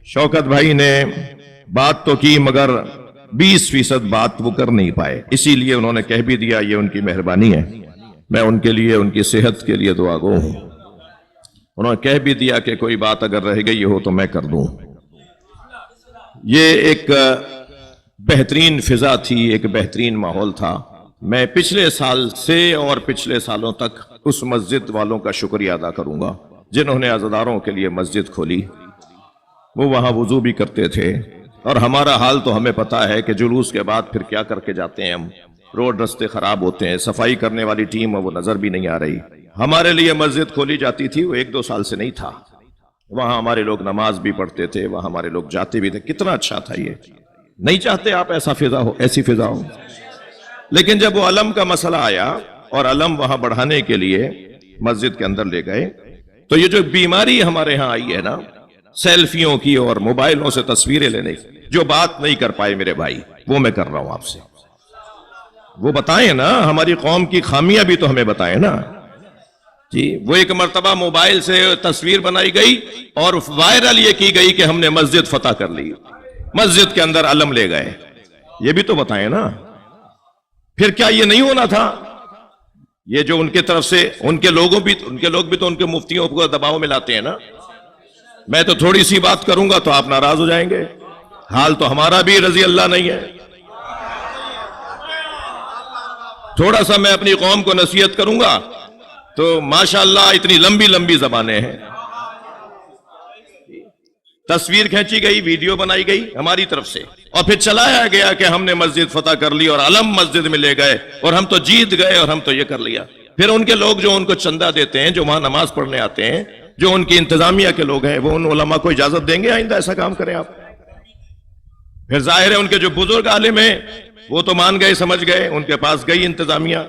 शौकत भाई ने बात तो की मगर 20% बात वो कर नहीं पाए, इसीलिए उन्होंने कह भी दिया, ये उनकी मेहरबानी है। मैं उनके लिए, उनकी सेहत के लिए दुआगो हूं। उन्होंने कह भी दिया कि कोई बात अगर रह गई हो तो मैं कर दूं। ये एक बेहतरीन फिजा थी, एक बेहतरीन माहौल था। मैं पिछले साल से और पिछले सालों तक उस मस्जिद वालों का शुक्रिया अदा करूंगा जिन्होंने अज़ादारों के लिए मस्जिद खोली। वो वहां वुजू भी करते थे, और हमारा हाल तो हमें पता है कि जुलूस के बाद फिर क्या करके जाते हैं हम। रोड रास्ते खराब होते हैं, सफाई करने वाली टीम वो नजर भी नहीं आ रही। हमारे लिए मस्जिद खोली जाती थी, वो 1-2 साल से नहीं था। वहां हमारे लोग नमाज भी पढ़ते थे, वहां हमारे लोग जाते भी थे। कितना अच्छा था ये। नहीं चाहते आप ऐसा फिजा हो, ऐसी फिजा हो। लेकिन जब वो अलम का मसला आया और अलम वहां बढ़ाने के लिए मस्जिद के अंदर ले गए, तो ये जो बीमारी हमारे यहां आई है ना, सेल्फियों की और मोबाइलों से तस्वीरें लेने की, जो बात नहीं कर पाए मेरे भाई, वो मैं कर रहा हूं आपसे। वो बताएं ना, हमारी कौम की खामियां भी तो हमें बताएं ना जी। वो एक मर्तबा मोबाइल से तस्वीर बनाई गई और वायरल ये की गई कि हमने मस्जिद फतह कर ली, मस्जिद के अंदर अलम ले गए। ये भी तो बताएं ना। फिर क्या ये नहीं होना था? ये जो उनके तरफ से उनके लोग भी तो उनके मुफ्तियों को दबाव में लाते हैं ना। मैं तो थोड़ी सी बात करूंगा तो आप नाराज हो जाएंगे। हाल तो हमारा भी रजी अल्लाह नहीं है। थोड़ा सा मैं अपनी कौम को नसीहत करूंगा तो माशाअल्लाह इतनी लंबी लंबी जबानें हैं। तस्वीर खींची गई, वीडियो बनाई गई हमारी तरफ से, और फिर चलाया गया कि हमने मस्जिद फतह कर ली और अलम मस्जिद में ले गए और हम तो जीत गए और हम तो ये कर लिया। फिर उनके लोग जो उनको चंदा देते हैं, जो वहां नमाज पढ़ने आते हैं, जो उनकी इंतजामिया के लोग हैं, वो उन उलमा को इजाजत देंगे आइंदा ऐसा काम करें आप? फिर जाहिर है उनके जो बुजुर्ग आलिम हैं वो तो मान गए, समझ गए, उनके पास गई इंतजामिया।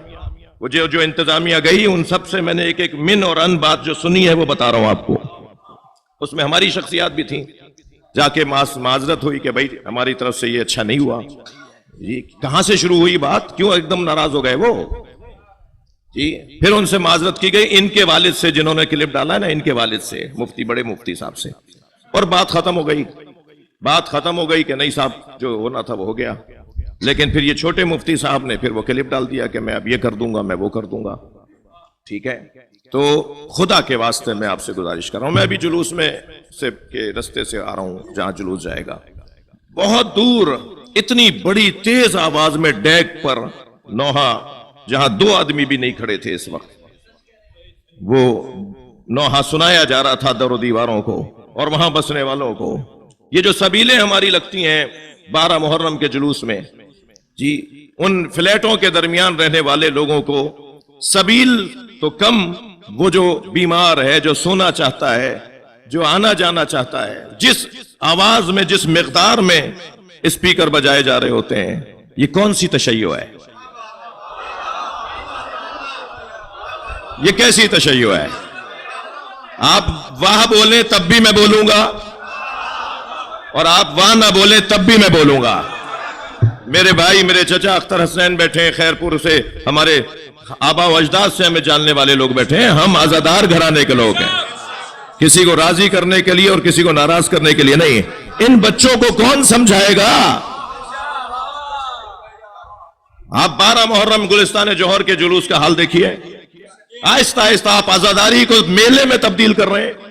वो जो इंतजामिया गई, उन सब से मैंने एक एक मिन और अन बात जो सुनी है वो बता रहा हूं आपको। उसमें हमारी शख्सियात भी थी। जाके माजरत हुई कि भाई हमारी तरफ से ये अच्छा नहीं हुआ। ये कहां से शुरू हुई बात, क्यों एकदम नाराज हो गए वो जी? फिर उनसे माजरत की गई, इनके वालिद से, जिन्होंने क्लिप डाला है ना, इनके वालिद से, मुफ्ती, बड़े मुफ्ती साहब से, और बात खत्म हो गई। बात खत्म हो गई कि नहीं साहब, जो होना था वो हो गया। लेकिन फिर ये छोटे मुफ्ती साहब ने फिर वो क्लिप डाल दिया कि मैं अब ये कर दूंगा, मैं वो कर दूंगा। ठीक है, तो खुदा के वास्ते मैं आपसे गुजारिश कर रहा हूं। मैं अभी जुलूस में से के रास्ते से आ रहा हूं, जहां जुलूस जाएगा। बहुत दूर इतनी बड़ी तेज आवाज में डेक पर नौहा, जहां 2 आदमी भी नहीं खड़े थे इस वक्त, वो नौहा सुनाया जा रहा था दरो दीवारों को और वहां बसने वालों को। ये जो सबीलें हमारी लगती हैं 12 मुहर्रम के जुलूस में जी, उन फ्लैटों के दरमियान रहने वाले लोगों को सबील तो कम, वो जो बीमार है, जो सोना चाहता है, जो आना जाना चाहता है, जिस आवाज में, जिस मिकदार में स्पीकर बजाए जा रहे होते हैं, ये कौन सी तशय्यो है? ये कैसी तशय्यो है? आप वाह बोले तब भी मैं बोलूंगा और आप वाह ना बोले तब भी मैं बोलूंगा। मेरे भाई, मेरे चचा अख्तर हसनैन बैठे हैं खैरपुर से, हमारे आबा व अजदाद से हमें जानने वाले लोग बैठे हैं। हम आजादार घराने के लोग हैं, किसी को राजी करने के लिए और किसी को नाराज करने के लिए नहीं। इन बच्चों को कौन समझाएगा? आप 12 मुहर्रम गुलिस्तान जौहर के जुलूस का हाल देखिए। आहिस्ता आहिस्ता आप आजादारी को मेले में तब्दील कर रहे हैं।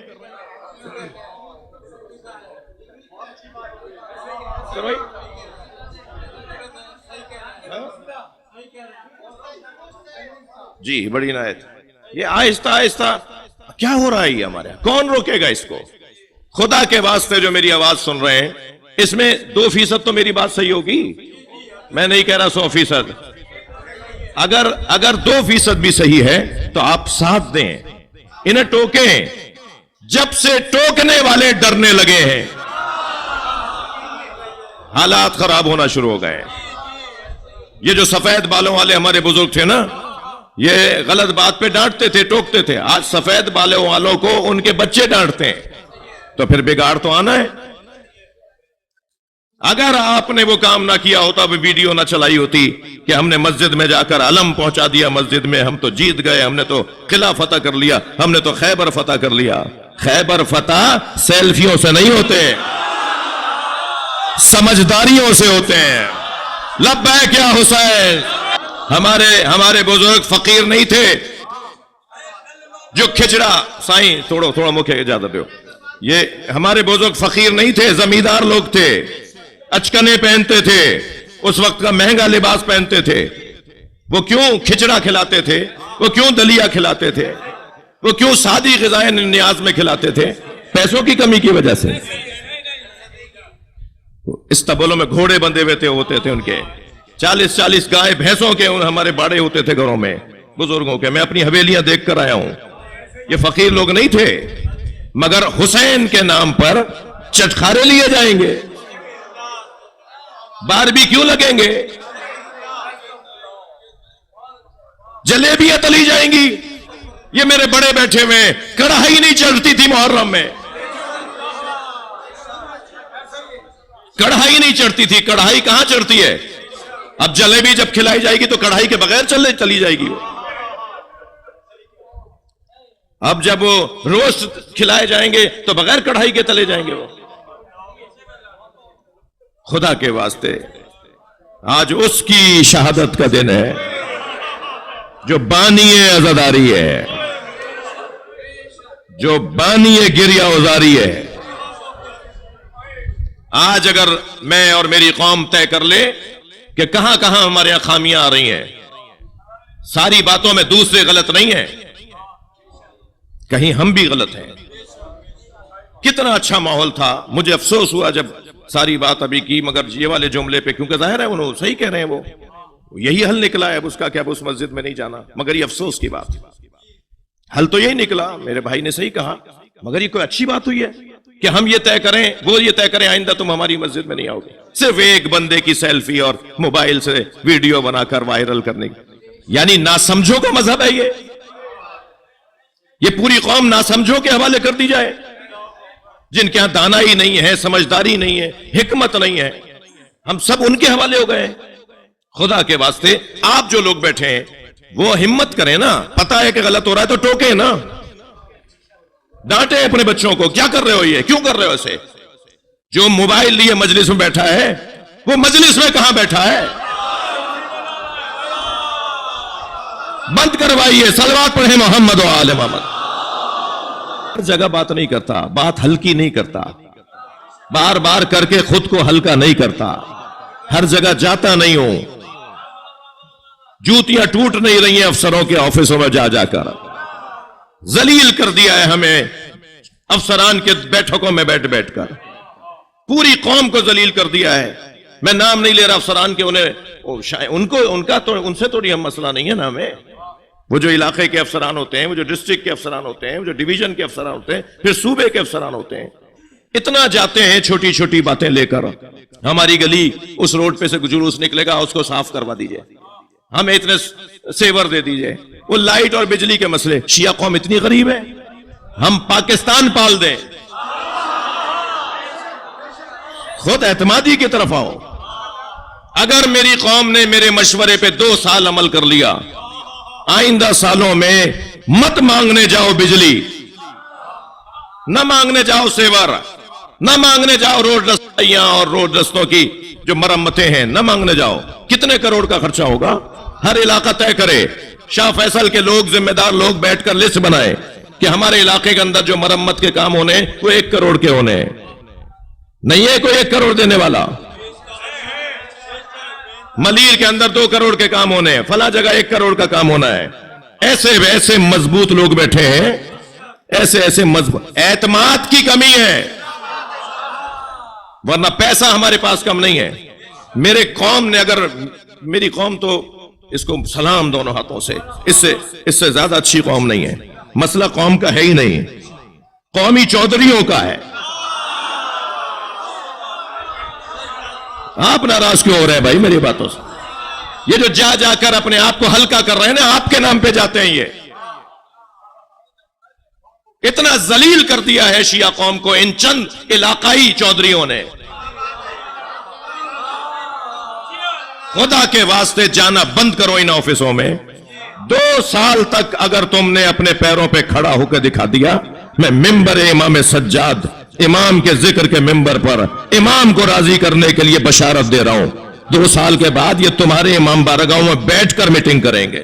जी, बड़ी नायत। ये आहिस्ता आहिस्ता क्या हो रहा है ये हमारे? कौन रोकेगा इसको? खुदा के वास्ते जो मेरी आवाज सुन रहे हैं, इसमें 2% तो मेरी बात सही होगी। मैं नहीं कह रहा 100%। अगर 2% भी सही है तो आप साथ दें, इन्हें टोकें। जब से टोकने वाले डरने लगे हैं, हालात खराब होना शुरू हो गए। ये जो सफेद बालों वाले हमारे बुजुर्ग थे ना, ये गलत बात पे डांटते थे, टोकते थे। आज सफेद बालों वालों को उनके बच्चे डांटते हैं, तो फिर बिगाड़ तो आना है। अगर आपने वो काम ना किया होता, वो वीडियो ना चलाई होती कि हमने मस्जिद में जाकर अलम पहुंचा दिया, मस्जिद में हम तो जीत गए, हमने तो किला फतह कर लिया, हमने तो खैबर फतह कर लिया। खैबर फतह सेल्फियों से नहीं होते। समझदारियों से होते हैं। लब्बैक या हुसैन। हमारे बुजुर्ग फकीर नहीं थे जो खिचड़ा, साईं थोड़ा मुखे इजाजत दो, ये हमारे बुजुर्ग फकीर नहीं थे, जमींदार लोग थे, अचकने पहनते थे, उस वक्त का महंगा लिबास पहनते थे। वो क्यों खिचड़ा खिलाते थे, वो क्यों दलिया खिलाते थे, वो क्यों सादी ग़िज़ाएं नियाज में खिलाते थे? पैसों की कमी की वजह से। इस्तबलों में घोड़े बंधे हुए होते थे उनके, 40-40 गाय भैंसों के हमारे बाड़े होते थे घरों में बुजुर्गों के। मैं अपनी हवेलियां देख कर आया हूं। ये फकीर लोग नहीं थे, मगर हुसैन के नाम पर चटखारे लिए जाएंगे, बारबेक्यू लगेंगे, जलेबियां तली जाएंगी। ये मेरे बड़े बैठे हुए, कढ़ाई नहीं चढ़ती थी मुहर्रम में, कढ़ाई नहीं चढ़ती थी। कढ़ाई कहां चढ़ती है? अब जलेबी जब खिलाई जाएगी तो कढ़ाई के बगैर चली जाएगी वो। अब जब वो रोस्ट खिलाए जाएंगे तो बगैर कढ़ाई के तले जाएंगे वो। खुदा के वास्ते आज उसकी शहादत का दिन है जो बानिए अज़ादारी है, जो बानिए गिरिया उजारी है। आज अगर मैं और मेरी कौम तय कर ले कि कहां कहां हमारे यहां खामियां आ रही हैं, सारी बातों में दूसरे गलत नहीं है, कहीं हम भी गलत हैं। कितना अच्छा माहौल था, मुझे अफसोस हुआ जब सारी बात अभी की, मगर ये वाले जुमले पे, क्योंकि जाहिर है उन्होंने सही कह रहे हैं, वो यही हल निकला है अब उसका, क्या अब उस मस्जिद में नहीं जाना। मगर ये अफसोस की बात, हल तो यही निकला, मेरे भाई ने सही कहा। मगर ये कोई अच्छी बात हुई है कि हम ये तय करें, वो ये तय करें, आइंदा तुम हमारी मस्जिद में नहीं आओगे, सिर्फ एक बंदे की सेल्फी और मोबाइल से वीडियो बनाकर वायरल करने की। यानी नासमझों का मजहब है ये पूरी कौम नासमझों के हवाले कर दी जाए, जिनके यहां दानाई नहीं है, समझदारी नहीं है, हिकमत नहीं है, हम सब उनके हवाले हो गए। खुदा के वास्ते आप जो लोग बैठे हैं वो हिम्मत करें ना, पता है कि गलत हो रहा है तो टोके ना, डांटे अपने बच्चों को, क्या कर रहे हो ये, क्यों कर रहे हो ऐसे? जो मोबाइल लिए मजलिस में बैठा है वो मजलिस में कहां बैठा है? बंद करवाइए, सलवात पढ़े मोहम्मद व आले मोहम्मद। हर जगह बात नहीं करता, बात हल्की नहीं करता, बार बार करके खुद को हल्का नहीं करता, हर जगह जाता नहीं हूं, जूतियां टूट नहीं रही हैं अफसरों के ऑफिसों में जा जाकर। जलील कर दिया है हमें अफसरान के बैठकों में बैठ बैठकर, पूरी कौम को जलील कर दिया है। मैं नाम नहीं ले रहा अफसरान के, उनका तो उनसे थोड़ी हम मसला नहीं है ना हमें। वो जो इलाके के अफसरान होते हैं, वो जो डिस्ट्रिक्ट के अफसरान होते हैं, वो जो डिवीजन के अफसरान होते हैं, फिर सूबे के अफसरान होते हैं, इतना जाते हैं छोटी छोटी बातें लेकर। हमारी गली उस रोड पे से जुलूस निकलेगा, उसको साफ करवा दीजिए, हमें इतने सेवर दे दीजिए। वो लाइट और बिजली के मसले, शिया कौम इतनी गरीब है, हम पाकिस्तान पाल दें। खुद एतमादी की तरफ आओ। अगर मेरी कौम ने मेरे मशवरे पे 2 साल अमल कर लिया, आइंदा सालों में मत मांगने जाओ बिजली, न मांगने जाओ सेवर, न मांगने जाओ रोड रस्तियां और रोड रस्तों की जो मरम्मतें हैं, न मांगने जाओ। कितने करोड़ का खर्चा होगा? हर इलाका तय करे, शाह फैसल के लोग, जिम्मेदार लोग बैठकर लिस्ट बनाए कि हमारे इलाके के अंदर जो मरम्मत के काम होने वो 1 करोड़ के होने। नहीं है कोई 1 करोड़ देने वाला। मलीर के अंदर 2 करोड़ के काम होने हैं, फला जगह 1 करोड़ का काम होना है। ऐसे वैसे मजबूत लोग बैठे हैं, ऐसे ऐसे मजबूत। एतमाद की कमी है, वरना पैसा हमारे पास कम नहीं है। मेरे कौम ने, अगर मेरी कौम तो इसको सलाम दोनों हाथों से, इससे ज्यादा अच्छी कौम नहीं है। मसला कौम का है ही नहीं, कौमी चौधरियों का है। आप नाराज क्यों हो रहे हैं भाई मेरी बातों से? ये जो जा जाकर अपने आप को हल्का कर रहे हैं ना, आपके नाम पे जाते हैं। ये इतना जलील कर दिया है शिया कौम को इन चंद इलाकाई चौधरियों ने। खुदा के वास्ते जाना बंद करो इन ऑफिसों में। 2 साल तक अगर तुमने अपने पैरों पे खड़ा होकर दिखा दिया, मैं मिंबर इमाम सज्जाद امام کے ذکر کے منبر پر امام کو راضی کرنے کے لیے بشارت دے رہا ہوں 2 سال کے بعد یہ تمہارے امام بارگاہوں میں بیٹھ کر میٹنگ کریں گے